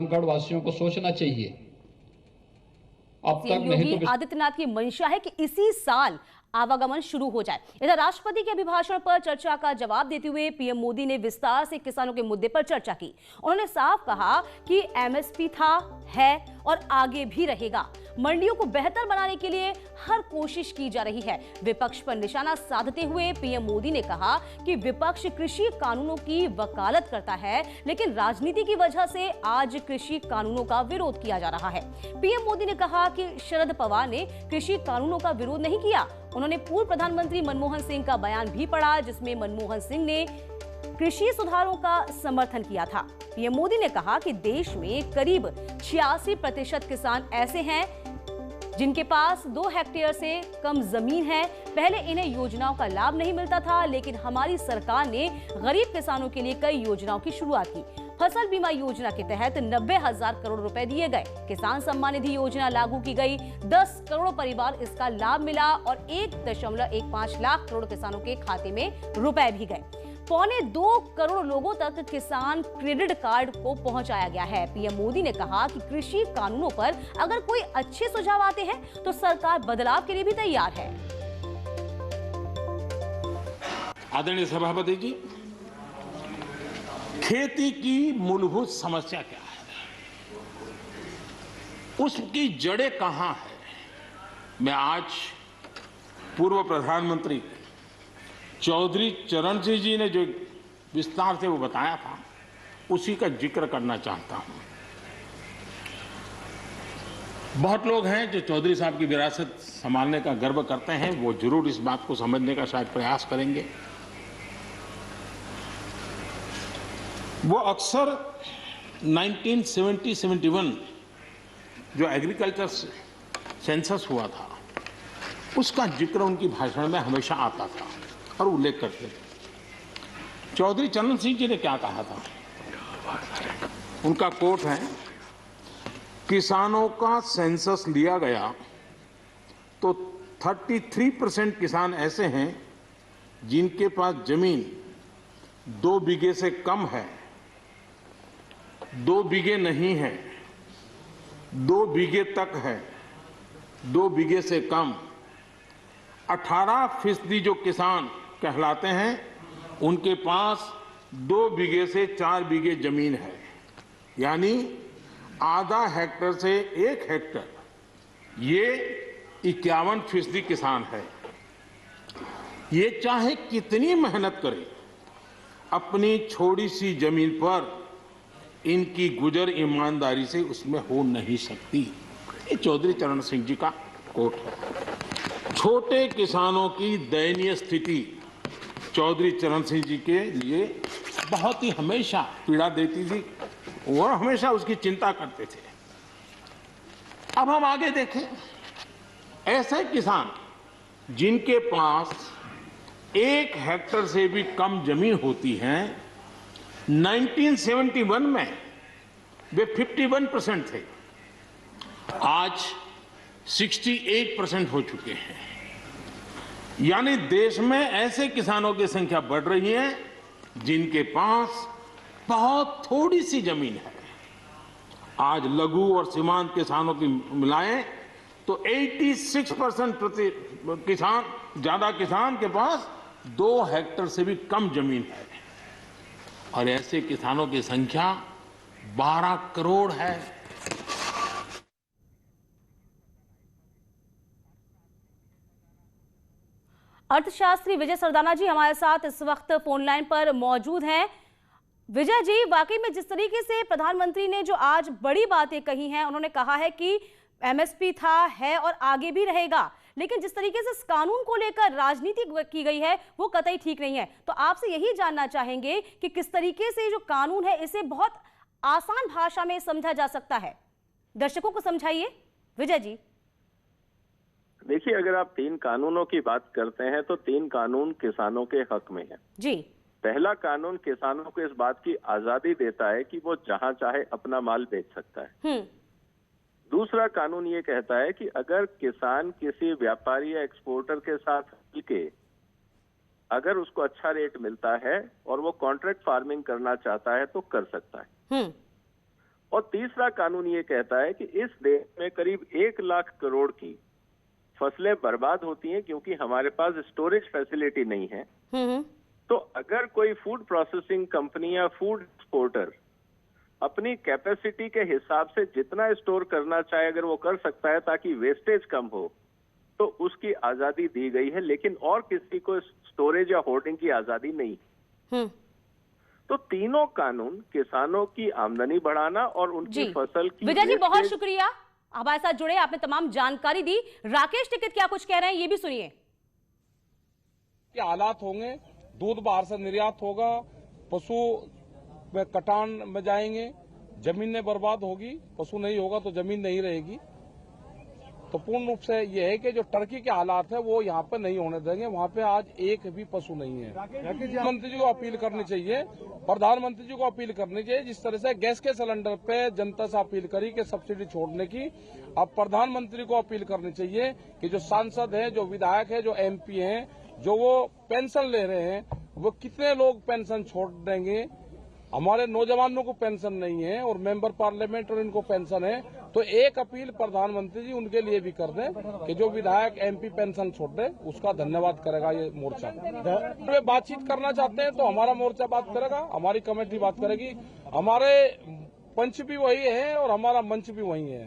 रामगढ़ वासियों को सोचना चाहिए। अब तक नहीं योगी तो आदित्यनाथ की मंशा है कि इसी साल आवागमन शुरू हो जाए। इधर राष्ट्रपति के अभिभाषण पर चर्चा का जवाब देते हुए पीएम मोदी ने विस्तार से किसानों के मुद्दे पर चर्चा की। उन्होंने साफ कहा कि एमएसपी था, है और आगे भी रहेगा। मंडियों को बेहतर बनाने के लिए हर कोशिश की जा रही है। विपक्ष पर निशाना साधते हुए पीएम मोदी ने कहा कि विपक्ष कृषि कानूनों की वकालत करता है, लेकिन राजनीति की वजह से आज कृषि कानूनों का विरोध किया जा रहा है। पीएम मोदी ने कहा कि शरद पवार ने कृषि कानूनों का विरोध नहीं किया। उन्होंने पूर्व प्रधानमंत्री मनमोहन सिंह का बयान भी पढ़ा, जिसमें मनमोहन सिंह ने कृषि सुधारों का समर्थन किया था। पीएम मोदी ने कहा कि देश में करीब 86% किसान ऐसे हैं जिनके पास 2 हेक्टेयर से कम जमीन है। पहले इन्हें योजनाओं का लाभ नहीं मिलता था, लेकिन हमारी सरकार ने गरीब किसानों के लिए कई योजनाओं की शुरुआत की। फसल बीमा योजना के तहत 90,000 करोड़ रुपए दिए गए। किसान सम्मान निधि योजना लागू की गई। 10 करोड़ परिवार इसका लाभ मिला और 1.15 लाख करोड़ किसानों के खाते में रुपए भी गए। 1.25 करोड़ लोगों तक किसान क्रेडिट कार्ड को पहुंचाया गया है। पीएम मोदी ने कहा कि कृषि कानूनों पर अगर कोई अच्छे सुझाव आते हैं तो सरकार बदलाव के लिए भी तैयार है। आदरणीय सभापति जी, खेती की मूलभूत समस्या क्या है, उसकी जड़ें कहां है, मैं आज पूर्व प्रधानमंत्री चौधरी चरण सिंह जी ने जो विस्तार से वो बताया था, उसी का जिक्र करना चाहता हूं। बहुत लोग हैं जो चौधरी साहब की विरासत संभालने का गर्व करते हैं, वो जरूर इस बात को समझने का शायद प्रयास करेंगे। वो अक्सर 1970-71 जो एग्रीकल्चर सेंसस हुआ था, उसका जिक्र उनकी भाषण में हमेशा आता था और उल्लेख करते थे। चौधरी चरण सिंह जी ने क्या कहा था, उनका कोट है, किसानों का सेंसस लिया गया तो 33% किसान ऐसे हैं जिनके पास जमीन 2 बीघे से कम है, 2 बीघे नहीं है, 2 बीघे तक है, 2 बीघे से कम। 18% जो किसान कहलाते हैं उनके पास 2 बीघे से 4 बीघे जमीन है, यानी आधा हेक्टर से 1 हेक्टर, ये 51% किसान है। ये चाहे कितनी मेहनत करे, अपनी छोटी सी जमीन पर इनकी गुजर ईमानदारी से उसमें हो नहीं सकती। ये चौधरी चरण सिंह जी का कोट है। छोटे किसानों की दयनीय स्थिति चौधरी चरण सिंह जी के लिए बहुत ही हमेशा पीड़ा देती थी, और हमेशा उसकी चिंता करते थे। अब हम आगे देखें, ऐसे किसान जिनके पास 1 हेक्टर से भी कम जमीन होती है, 1971 में वे 51% थे, आज 68% हो चुके हैं। यानी देश में ऐसे किसानों की संख्या बढ़ रही है जिनके पास बहुत थोड़ी सी जमीन है। आज लघु और सीमांत किसानों की मिलाएं तो 86% ज्यादा किसान के पास 2 हेक्टर से भी कम जमीन है, और ऐसे किसानों की संख्या 12 करोड़ है। अर्थशास्त्री विजय सरदाना जी हमारे साथ इस वक्त फोन लाइन पर मौजूद हैं। विजय जी, वाकई में जिस तरीके से प्रधानमंत्री ने जो आज बड़ी बातें कही हैं, उन्होंने कहा है कि एमएसपी था, है और आगे भी रहेगा, लेकिन जिस तरीके से इस कानून को लेकर राजनीति की गई है वो कतई ठीक नहीं है। तो आपसे यही जानना चाहेंगे कि किस तरीके से जो कानून है इसे बहुत आसान भाषा में समझा जा सकता है, दर्शकों को समझाइए विजय जी। देखिए, अगर आप 3 कानूनों की बात करते हैं तो 3 कानून किसानों के हक में है जी। पहला कानून किसानों को इस बात की आजादी देता है कि वो जहां चाहे अपना माल बेच सकता है। दूसरा कानून ये कहता है कि अगर किसान किसी व्यापारी या एक्सपोर्टर के साथ मिलके अगर उसको अच्छा रेट मिलता है और वो कॉन्ट्रैक्ट फार्मिंग करना चाहता है तो कर सकता है। और तीसरा कानून ये कहता है कि इस देश में करीब 1 लाख करोड़ की फसलें बर्बाद होती हैं क्योंकि हमारे पास स्टोरेज फैसिलिटी नहीं है। तो अगर कोई फूड प्रोसेसिंग कंपनी या फूड एक्सपोर्टर अपनी कैपेसिटी के हिसाब से जितना स्टोर करना चाहे अगर वो कर सकता है ताकि वेस्टेज कम हो, तो उसकी आजादी दी गई है, लेकिन और किसी को स्टोरेज या होर्डिंग की आजादी नहीं। तो तीनों कानून किसानों की आमदनी बढ़ाना और उनकी फसल की। विजय जी बहुत शुक्रिया हमारे साथ जुड़े, आपने तमाम जानकारी दी। राकेश टिकैत क्या कुछ कह रहे हैं ये भी सुनिए। क्या हालात होंगे, दूध बाहर से निर्यात होगा, पशु कटान में जाएंगे, जमीनें बर्बाद होगी, पशु नहीं होगा तो जमीन नहीं रहेगी। तो पूर्ण रूप से ये है कि जो टर्की के हालात है वो यहाँ पे नहीं होने देंगे। वहाँ पे आज एक भी पशु नहीं है। प्रधानमंत्री जी को अपील करनी चाहिए, प्रधानमंत्री जी को अपील करनी चाहिए, जिस तरह से गैस के सिलेंडर पे जनता से अपील करी कि सब्सिडी छोड़ने की, अब प्रधानमंत्री को अपील करनी चाहिए कि जो सांसद हैं, जो विधायक है, जो MP हैं, जो वो पेंशन ले रहे हैं, वो कितने लोग पेंशन छोड़ देंगे। हमारे नौजवानों को पेंशन नहीं है और मेंबर पार्लियामेंट और इनको पेंशन है। तो एक अपील प्रधानमंत्री जी उनके लिए भी कर दें कि जो विधायक MP पेंशन छोड़ दे, उसका धन्यवाद करेगा ये मोर्चा। वे बातचीत करना चाहते हैं तो हमारा मोर्चा बात करेगा, हमारी कमेटी बात करेगी, हमारे पंच भी वही है और हमारा मंच भी वही है।